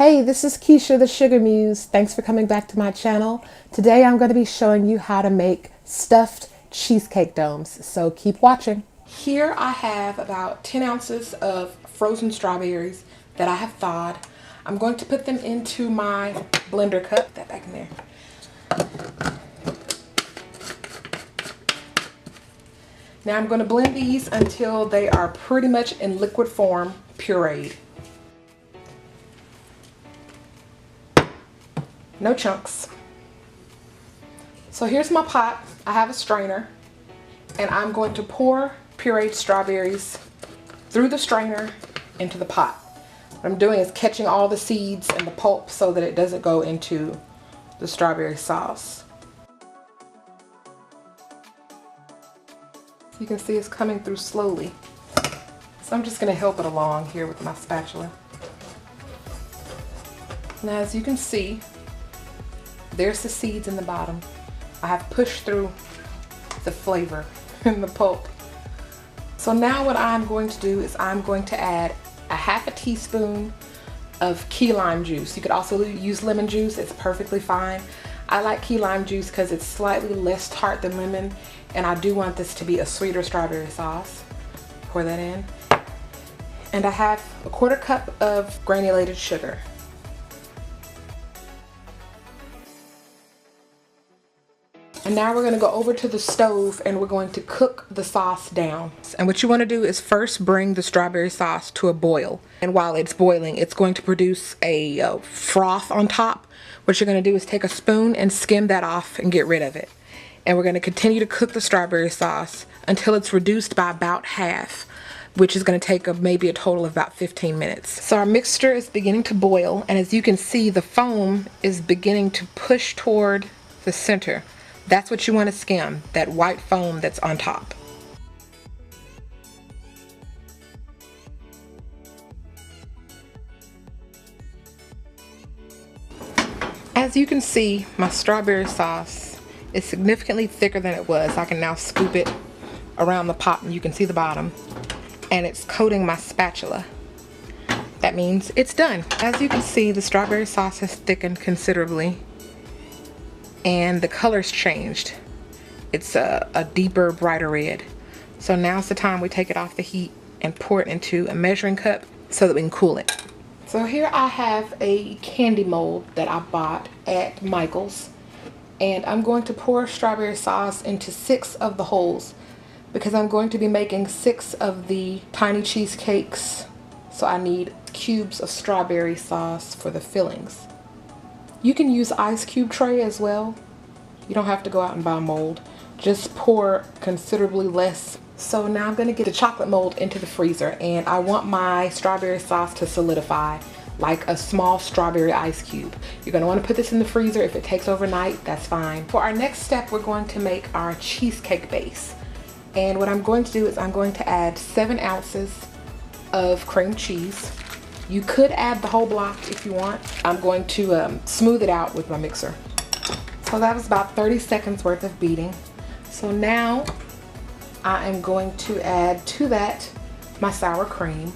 Hey, this is Keisha the Sugar Muse. Thanks for coming back to my channel. Today I'm going to be showing you how to make stuffed cheesecake domes, so keep watching. Here I have about 10 ounces of frozen strawberries that I have thawed. I'm going to put them into my blender cup. Put that back in there. Now I'm going to blend these until they are pretty much in liquid form, pureed. No chunks. So here's my pot. I have a strainer and I'm going to pour pureed strawberries through the strainer into the pot. What I'm doing is catching all the seeds and the pulp so that it doesn't go into the strawberry sauce. You can see it's coming through slowly. So I'm just going to help it along here with my spatula. Now as you can see, there's the seeds in the bottom. I have pushed through the flavor and the pulp. So now what I'm going to do is I'm going to add a half a teaspoon of key lime juice. You could also use lemon juice, it's perfectly fine. I like key lime juice because it's slightly less tart than lemon, and I do want this to be a sweeter strawberry sauce. Pour that in. And I have a 1/4 cup of granulated sugar. And now we're going to go over to the stove and we're going to cook the sauce down. And what you want to do is first bring the strawberry sauce to a boil. And while it's boiling, it's going to produce a froth on top. What you're going to do is take a spoon and skim that off and get rid of it. And we're going to continue to cook the strawberry sauce until it's reduced by about half, which is going to take maybe a total of about 15 minutes. So our mixture is beginning to boil, and as you can see, the foam is beginning to push toward the center. That's what you want to skim, that white foam that's on top. As you can see, my strawberry sauce is significantly thicker than it was. I can now scoop it around the pot and you can see the bottom, and it's coating my spatula. That means it's done. As you can see, the strawberry sauce has thickened considerably and the color's changed. It's a deeper, brighter red. So now's the time we take it off the heat and pour it into a measuring cup so that we can cool it. So here I have a candy mold that I bought at Michael's, and I'm going to pour strawberry sauce into 6 of the holes because I'm going to be making 6 of the tiny cheesecakes. So I need cubes of strawberry sauce for the fillings. You can use ice cube tray as well. You don't have to go out and buy a mold. Just pour considerably less. So now I'm going to get the chocolate mold into the freezer, and I want my strawberry sauce to solidify like a small strawberry ice cube. You're going to want to put this in the freezer. If it takes overnight, that's fine. For our next step, we're going to make our cheesecake base. And what I'm going to do is I'm going to add 7 ounces of cream cheese. You could add the whole block if you want. I'm going to smooth it out with my mixer. So that was about 30 seconds worth of beating. So now I am going to add to that my sour cream.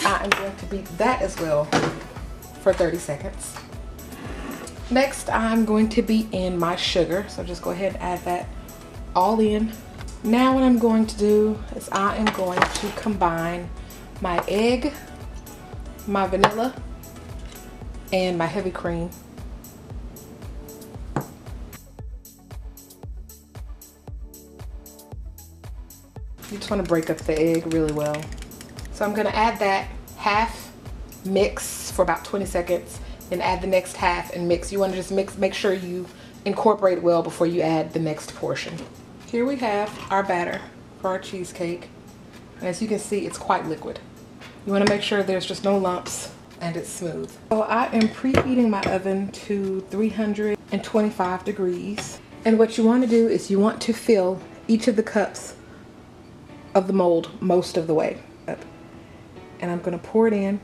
I am going to beat that as well for 30 seconds. Next, I'm going to beat in my sugar. So just go ahead and add that all in. Now what I'm going to do is I am going to combine my egg, my vanilla, and my heavy cream. You just want to break up the egg really well. So I'm going to add that half, mix for about 20 seconds, then add the next half and mix. You want to just mix, make sure you incorporate it well before you add the next portion. Here we have our batter for our cheesecake. And as you can see, it's quite liquid. You want to make sure there's just no lumps and it's smooth. So I am preheating my oven to 325 degrees. And what you want to do is you want to fill each of the cups of the mold most of the way up. And I'm going to pour it in.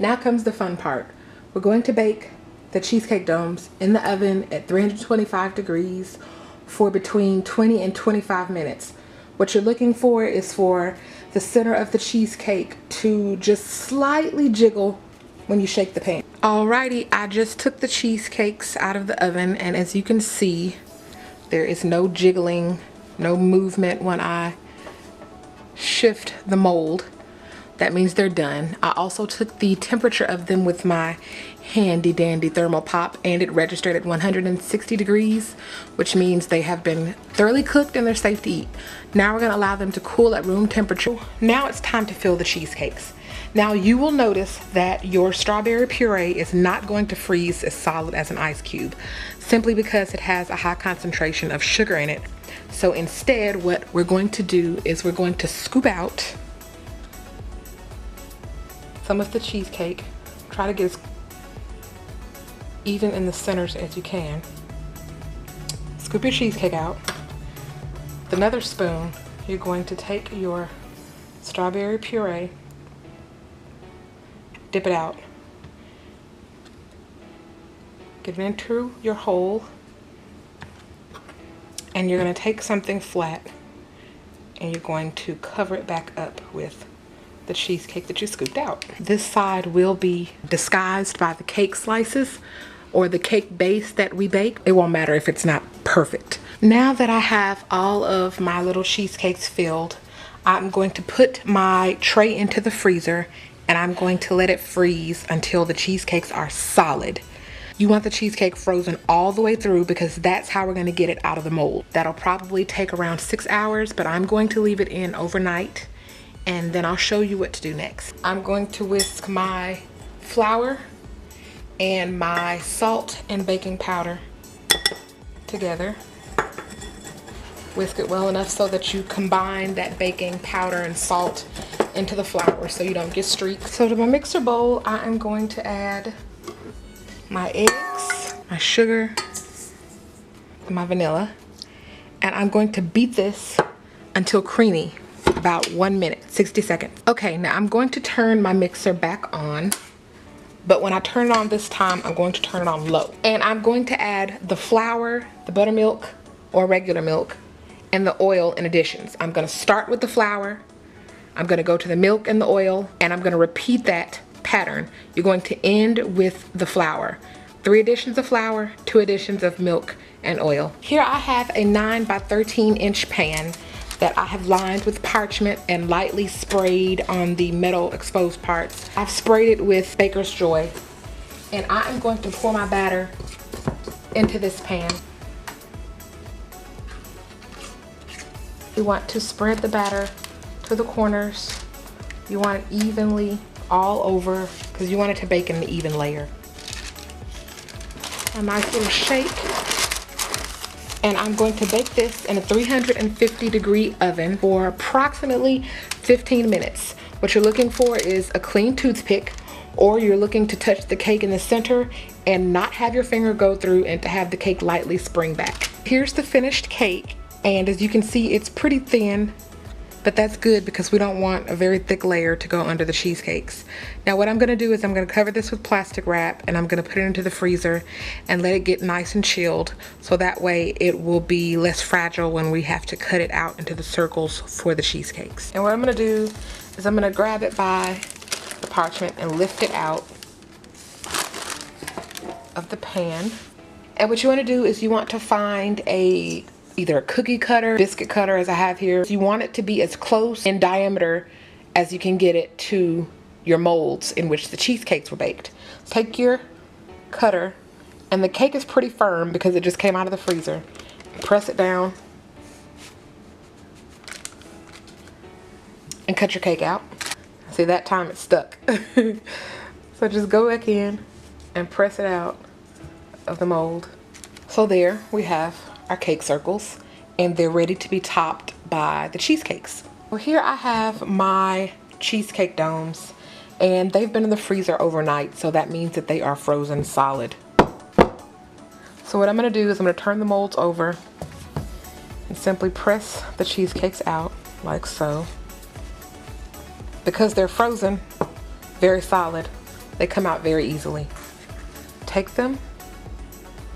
Now comes the fun part. We're going to bake the cheesecake domes in the oven at 325 degrees for between 20 and 25 minutes. What you're looking for is for the center of the cheesecake to just slightly jiggle when you shake the pan. Alrighty, I just took the cheesecakes out of the oven, and as you can see, there is no jiggling, no movement when I shift the mold. That means they're done. I also took the temperature of them with my handy dandy thermal pop, and it registered at 160 degrees, which means they have been thoroughly cooked and they're safe to eat. Now we're gonna allow them to cool at room temperature. Now it's time to fill the cheesecakes. Now you will notice that your strawberry puree is not going to freeze as solid as an ice cube, simply because it has a high concentration of sugar in it. So instead, what we're going to do is we're going to scoop out some of the cheesecake. Try to get as even in the centers as you can. Scoop your cheesecake out. With another spoon, you're going to take your strawberry puree, dip it out, get it into your hole, and you're going to take something flat and you're going to cover it back up with the cheesecake that you scooped out. This side will be disguised by the cake slices or the cake base that we bake. It won't matter if it's not perfect. Now that I have all of my little cheesecakes filled, I'm going to put my tray into the freezer and I'm going to let it freeze until the cheesecakes are solid. You want the cheesecake frozen all the way through because that's how we're going to get it out of the mold. That'll probably take around 6 hours, but I'm going to leave it in overnight and then I'll show you what to do next. I'm going to whisk my flour and my salt and baking powder together. Whisk it well enough so that you combine that baking powder and salt into the flour so you don't get streaks. So to my mixer bowl, I am going to add my eggs, my sugar, and my vanilla, and I'm going to beat this until creamy, about 1 minute, 60 seconds. Okay, now I'm going to turn my mixer back on, but when I turn it on this time, I'm going to turn it on low. And I'm going to add the flour, the buttermilk or regular milk, and the oil in additions. I'm gonna start with the flour, I'm gonna go to the milk and the oil, and I'm gonna repeat that pattern. You're going to end with the flour. 3 additions of flour, 2 additions of milk and oil. Here I have a 9 by 13 inch pan that I have lined with parchment and lightly sprayed on the metal exposed parts. I've sprayed it with Baker's Joy, and I am going to pour my batter into this pan. You want to spread the batter to the corners. You want it evenly all over because you want it to bake in an even layer. A nice little shake. And I'm going to bake this in a 350 degree oven for approximately 15 minutes. What you're looking for is a clean toothpick, or you're looking to touch the cake in the center and not have your finger go through and to have the cake lightly spring back. Here's the finished cake, and as you can see, it's pretty thin, but that's good because we don't want a very thick layer to go under the cheesecakes. Now what I'm gonna do is I'm gonna cover this with plastic wrap and I'm gonna put it into the freezer and let it get nice and chilled, so that way it will be less fragile when we have to cut it out into the circles for the cheesecakes. And what I'm gonna do is I'm gonna grab it by the parchment and lift it out of the pan. And what you wanna do is you want to find either a cookie cutter, biscuit cutter as I have here. You want it to be as close in diameter as you can get it to your molds in which the cheesecakes were baked. Take your cutter, and the cake is pretty firm because it just came out of the freezer. Press it down and cut your cake out. See, that time it stuck. So just go back in and press it out of the mold. So there we have our cake circles, and they're ready to be topped by the cheesecakes. Well, here I have my cheesecake domes, and they've been in the freezer overnight, so that means that they are frozen solid. So what I'm gonna do is I'm gonna turn the molds over and simply press the cheesecakes out like so. Because they're frozen very solid, they come out very easily. Take them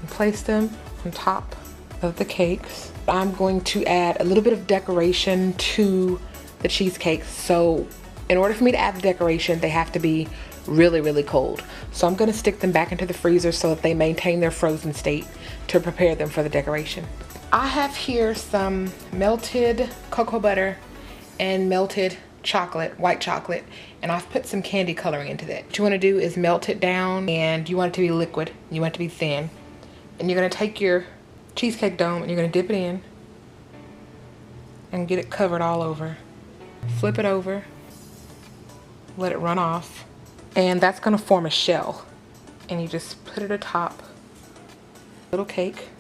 and place them on top of the cakes. I'm going to add a little bit of decoration to the cheesecake. So in order for me to add the decoration, they have to be really cold. So I'm going to stick them back into the freezer so that they maintain their frozen state to prepare them for the decoration. I have here some melted cocoa butter and melted chocolate, white chocolate, and I've put some candy coloring into that. What you want to do is melt it down, and you want it to be liquid, you want it to be thin, and you're going to take your cheesecake dome and you're going to dip it in and get it covered all over. Flip it over, let it run off, and that's going to form a shell, and you just put it atop little cake.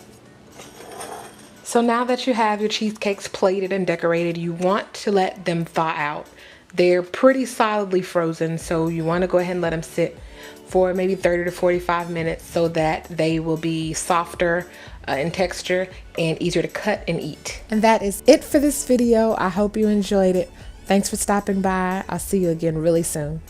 So now that you have your cheesecakes plated and decorated, you want to let them thaw out. They're pretty solidly frozen, so you want to go ahead and let them sit for maybe 30 to 45 minutes so that they will be softer in texture and easier to cut and eat. And that is it for this video. I hope you enjoyed it. Thanks for stopping by. I'll see you again really soon.